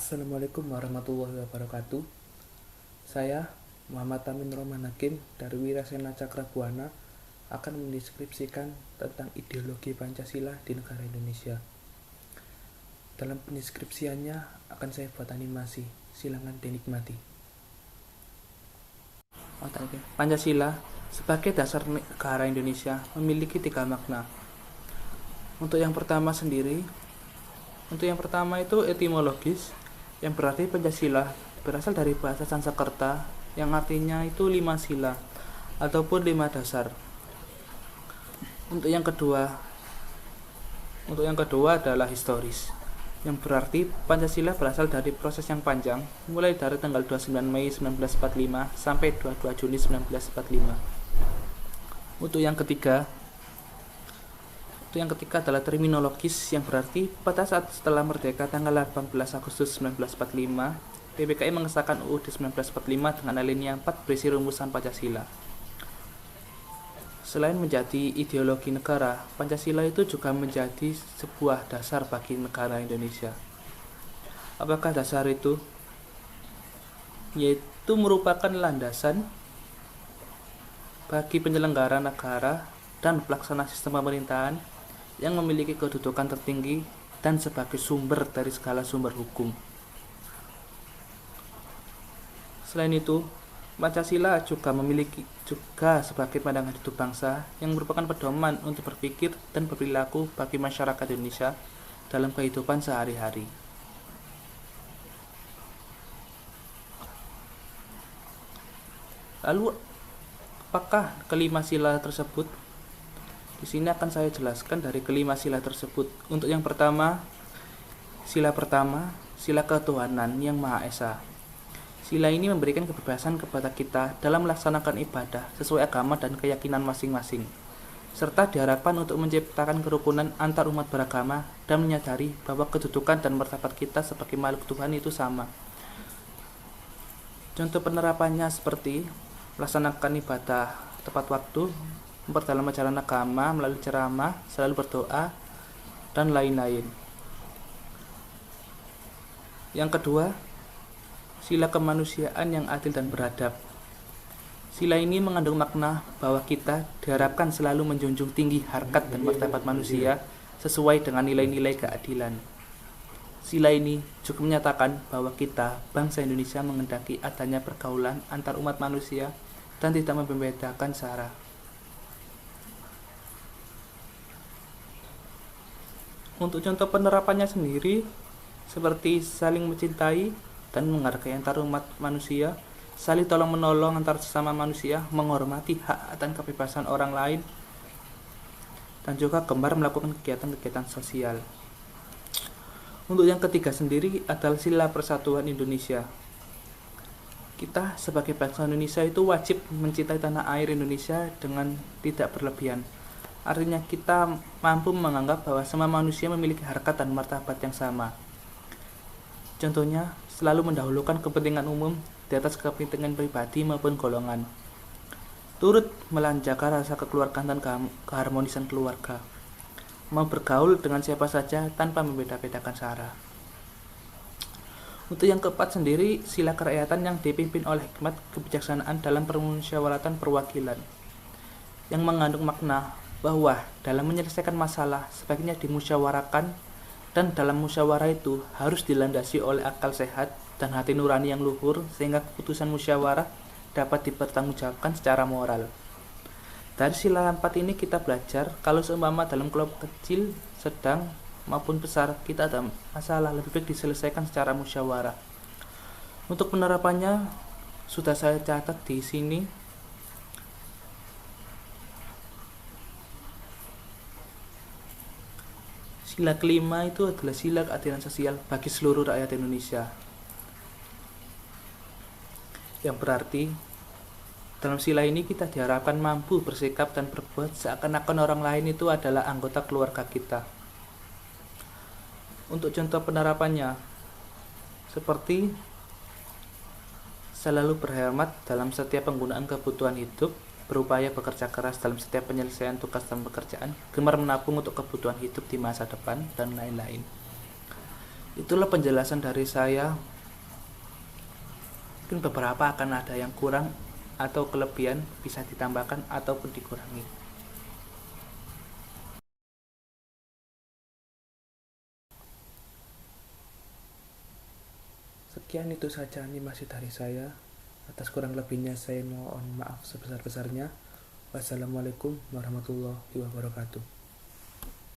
Assalamualaikum warahmatullahi wabarakatuh. Saya Muhammad Tamin Roman Hakim dari Wirasena Cakrabuana akan mendeskripsikan tentang ideologi Pancasila di negara Indonesia. Dalam pendeskripsiannya akan saya buat animasi, silakan dinikmati. Pancasila sebagai dasar negara Indonesia memiliki 3 makna. Untuk yang pertama itu etimologis, yang berarti Pancasila berasal dari bahasa Sanskerta yang artinya itu 5 sila ataupun 5 dasar. Untuk yang kedua adalah historis, yang berarti Pancasila berasal dari proses yang panjang mulai dari tanggal 29 Mei 1945 sampai 22 Juni 1945. Untuk yang ketiga adalah terminologis, yang berarti pada saat setelah merdeka tanggal 18 Agustus 1945, PPKI mengesahkan UUD 1945 dengan alinea 4 berisi rumusan Pancasila. Selain menjadi ideologi negara, Pancasila itu juga menjadi sebuah dasar bagi negara Indonesia. Apakah dasar itu? Yaitu merupakan landasan bagi penyelenggara negara dan pelaksana sistem pemerintahan yang memiliki kedudukan tertinggi dan sebagai sumber dari segala sumber hukum. Selain itu, Pancasila juga sebagai pandangan hidup bangsa yang merupakan pedoman untuk berpikir dan berperilaku bagi masyarakat Indonesia dalam kehidupan sehari-hari. Lalu, apakah kelima sila tersebut? Di sini akan saya jelaskan dari kelima sila tersebut. Untuk yang pertama, sila ketuhanan yang Maha Esa. Sila ini memberikan kebebasan kepada kita dalam melaksanakan ibadah sesuai agama dan keyakinan masing-masing, serta diharapkan untuk menciptakan kerukunan antar umat beragama dan menyadari bahwa kedudukan dan martabat kita sebagai makhluk Tuhan itu sama. Contoh penerapannya seperti melaksanakan ibadah tepat waktu, memperdalam ajaran agama melalui ceramah, selalu berdoa, dan lain-lain. Yang kedua, sila kemanusiaan yang adil dan beradab. Sila ini mengandung makna bahwa kita diharapkan selalu menjunjung tinggi harkat dan martabat manusia sesuai dengan nilai-nilai keadilan. Sila ini juga menyatakan bahwa kita, bangsa Indonesia, menghendaki adanya pergaulan antar umat manusia dan tidak membedakan sara. Untuk contoh penerapannya sendiri, seperti saling mencintai dan menghargai antar umat manusia, saling tolong-menolong antar sesama manusia, menghormati hak dan kebebasan orang lain, dan juga gemar melakukan kegiatan-kegiatan sosial. Untuk yang ketiga sendiri adalah sila persatuan Indonesia. Kita sebagai bangsa Indonesia itu wajib mencintai tanah air Indonesia dengan tidak berlebihan. Artinya kita mampu menganggap bahwa semua manusia memiliki harkat dan martabat yang sama. Contohnya, selalu mendahulukan kepentingan umum di atas kepentingan pribadi maupun golongan. Turut menjaga rasa kekeluargaan dan keharmonisan keluarga. Mau bergaul dengan siapa saja tanpa membeda-bedakan sara. Untuk yang keempat sendiri, sila kerakyatan yang dipimpin oleh hikmat kebijaksanaan dalam permusyawaratan perwakilan, yang mengandung makna bahwa dalam menyelesaikan masalah sebaiknya dimusyawarakan, dan dalam musyawarah itu harus dilandasi oleh akal sehat dan hati nurani yang luhur sehingga keputusan musyawarah dapat dipertanggungjawabkan secara moral. Dari sila 4 ini kita belajar kalau seumpama dalam kelompok kecil, sedang maupun besar kita ada masalah, lebih baik diselesaikan secara musyawarah. Untuk penerapannya sudah saya catat di sini. Sila kelima itu adalah sila keadilan sosial bagi seluruh rakyat Indonesia, yang berarti dalam sila ini kita diharapkan mampu bersikap dan berbuat seakan-akan orang lain itu adalah anggota keluarga kita. Untuk contoh penerapannya seperti selalu berhemat dalam setiap penggunaan kebutuhan hidup, berupaya bekerja keras dalam setiap penyelesaian tugas dan pekerjaan, gemar menabung untuk kebutuhan hidup di masa depan, dan lain-lain. Itulah penjelasan dari saya. Mungkin beberapa akan ada yang kurang atau kelebihan, bisa ditambahkan ataupun dikurangi. Sekian itu saja animasi dari saya. Atas kurang lebihnya saya mohon maaf sebesar-besarnya. Wassalamualaikum warahmatullahi wabarakatuh.